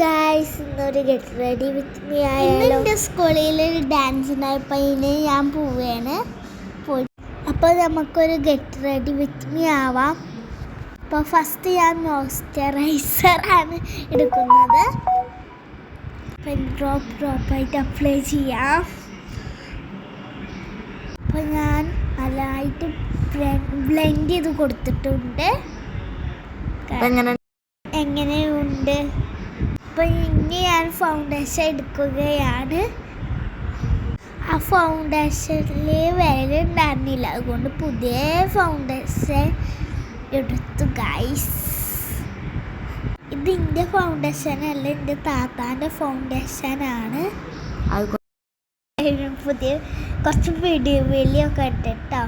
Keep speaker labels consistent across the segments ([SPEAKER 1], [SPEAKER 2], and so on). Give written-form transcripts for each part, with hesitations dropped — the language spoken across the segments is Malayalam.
[SPEAKER 1] ഗായ്സ്, ഇന്നൊരു ഗെറ്റ് റെഡി വിത്ത് മീ ആയാലോ. എൻ്റെ സ്കൂളിൽ ഒരു ഡാൻസ് ഉണ്ടായപ്പോൾ അതിന് ഞാൻ പോവുകയാണ്. അപ്പോൾ നമുക്കൊരു ഗെറ്റ് റെഡി വിത്ത് മീ ആവാം. അപ്പോൾ ഫസ്റ്റ് ഞാൻ മോയ്സ്ചറൈസറാണ് എടുക്കുന്നത്. അപ്പം ഡ്രോപ്പായിട്ട് അപ്ലൈ ചെയ്യാം. അപ്പോൾ ഞാൻ നല്ലതായിട്ട് ബ്ലെൻഡ് ചെയ്ത് കൊടുത്തിട്ടുണ്ട്. എങ്ങനെയുണ്ട്? അപ്പം ഇനി ഞാൻ ഫൗണ്ടേഷൻ എടുക്കുകയാണ്. ആ ഫൗണ്ടേഷനിൽ വിലയുണ്ടായിരുന്നില്ല, അതുകൊണ്ട് പുതിയ ഫൗണ്ടേഷൻ എടുത്തു ഗൈസ്. ഇത് എൻ്റെ ഫൗണ്ടേഷനല്ല, എൻ്റെ താത്താൻ്റെ ഫൗണ്ടേഷനാണ്. പുതിയ കുറച്ച് വെളിയൊക്കെ ഉണ്ട് കേട്ടോ.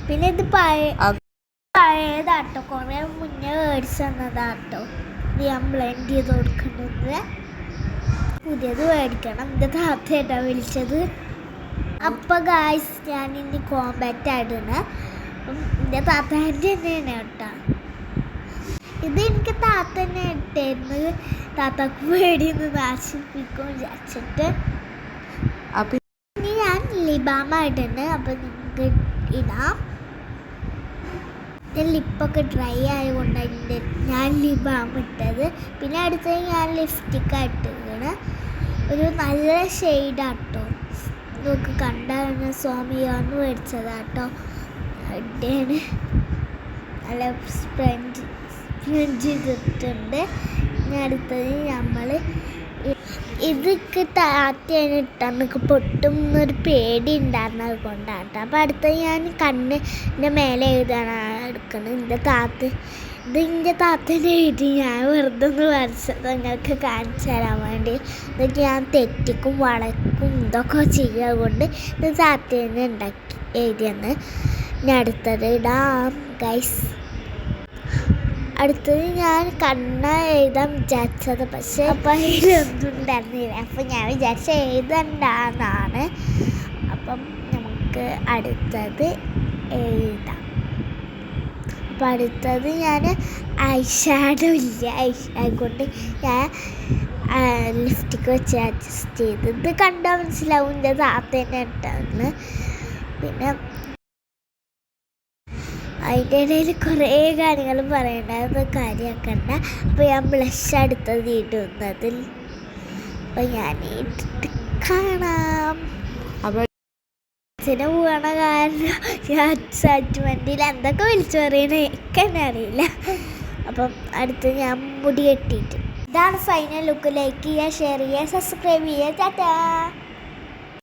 [SPEAKER 1] പിന്നെ ഇത് പഴയതാട്ടോ, കുറേ മുന്നേ മേടിച്ച് തന്നതാട്ടോ. ഞാൻ ബ്ലെൻഡ് ചെയ്ത് കൊടുക്കുന്നത്. പുതിയത് മേടിക്കണം. എൻ്റെ താത്തയായിട്ടാണ് വിളിച്ചത്. അപ്പോൾ ഗായ്സ്, ഞാൻ ഇനി കോമ്പാക്റ്റ് ആയിട്ടാണ്. എൻ്റെ താത്താൻ്റെ തന്നെയാണ് കേട്ടോ. ഇത് എനിക്ക് താത്ത തന്നെ ഇട്ടായിരുന്നു. താത്താക്ക് പേടിയൊന്ന് നാശിപ്പിക്കും വിചാരിച്ചിട്ട്. ഇനി ഞാൻ ലിബാമ ഇടുന്നു. അപ്പം നിങ്ങൾക്ക് ഇടാം. ലിപ്പൊക്കെ ഡ്രൈ ആയതുകൊണ്ടാണ് ഞാൻ ലിബാം ഇട്ടത്. പിന്നെ അടുത്തത് ഞാൻ ലിപ്സ്റ്റിക്കായിട്ട് ഇട്ടത്. ഒരു നല്ല ഷെയ്ഡാട്ടോ. നമുക്ക് കണ്ടാണ് സ്വാമിയാന്ന് മേടിച്ചതാട്ടോ. അടിയാണ്. നല്ല സ്പ്രെഡ് ചെയ്തിട്ടുണ്ട്. ഇനി അടുത്തത് നമ്മൾ ഇതൊക്കെ താത്തയാണ് ഇട്ടാൽ നമുക്ക് പൊട്ടും എന്നൊരു പേടി ഉണ്ടായിരുന്നത് കൊണ്ടാട്ടോ. അപ്പോൾ അടുത്തത് ഞാൻ കണ്ണിൻ്റെ മേലെ എഴുതാനാണ് എടുക്കുന്നത്. ഇതിൻ്റെ താത്തനെ എഴുതി ഞാൻ വെറുതെ ഒന്ന് വരച്ചത് നിങ്ങൾക്ക് കാണിച്ചു തരാൻ വേണ്ടി. ഇതൊക്കെ ഞാൻ തെറ്റിക്കും വളക്കും ഇതൊക്കെ ചെയ്യുക കൊണ്ട് ഇത് താത്തേനെ എഴുതിയെന്ന്. ഇനി അടുത്തത് ഇടാം ഗൈസ്. അടുത്തത് ഞാൻ എഴുതാൻ വിചാരിച്ചത്, പക്ഷേ അപ്പം അതിലൊന്നും ഉണ്ടായിരുന്നില്ല. അപ്പം ഞാൻ വിചാരിച്ച എഴുതണ്ടെന്നാണ്. അപ്പം നമുക്ക് അടുത്തത് എഴുതാം. അപ്പം അടുത്തത് ഞാൻ ഐഷാഡോ ഇല്ല, കൊണ്ട് ഞാൻ ലിപ്സ്റ്റിക്ക് വെച്ച് അഡ്ജസ്റ്റ് ചെയ്ത്. ഇത് കണ്ടാൽ മനസ്സിലാവും എൻ്റെ താത്ത തന്നെ ഇട്ടതെന്ന്. പിന്നെ അതിൻ്റെ ഇടയിൽ കുറേ കാര്യങ്ങൾ പറയണ്ടായത് കാര്യമാക്കണ്ട. അപ്പോൾ ഞാൻ ബ്ലഷ് അടുത്തത് ഇടുന്നതിൽ. അപ്പോൾ ഞാൻ ഇട്ടിട്ട് കാണാം. അച്ഛനെ പോകണ കാരണം ഞാൻ എക്സൈറ്റ്മെൻറ്റിൽ എന്തൊക്കെ വിളിച്ചു പറയണേ എനിക്ക് തന്നെ അറിയില്ല. അപ്പം അടുത്ത് ഞാൻ മുടി കെട്ടിയിട്ട്. ഇതാണ് ഫൈനൽ ലുക്ക്. ലൈക്ക് ചെയ്യുക, ഷെയർ ചെയ്യുക, സബ്സ്ക്രൈബ് ചെയ്യുക. ടാറ്റാ.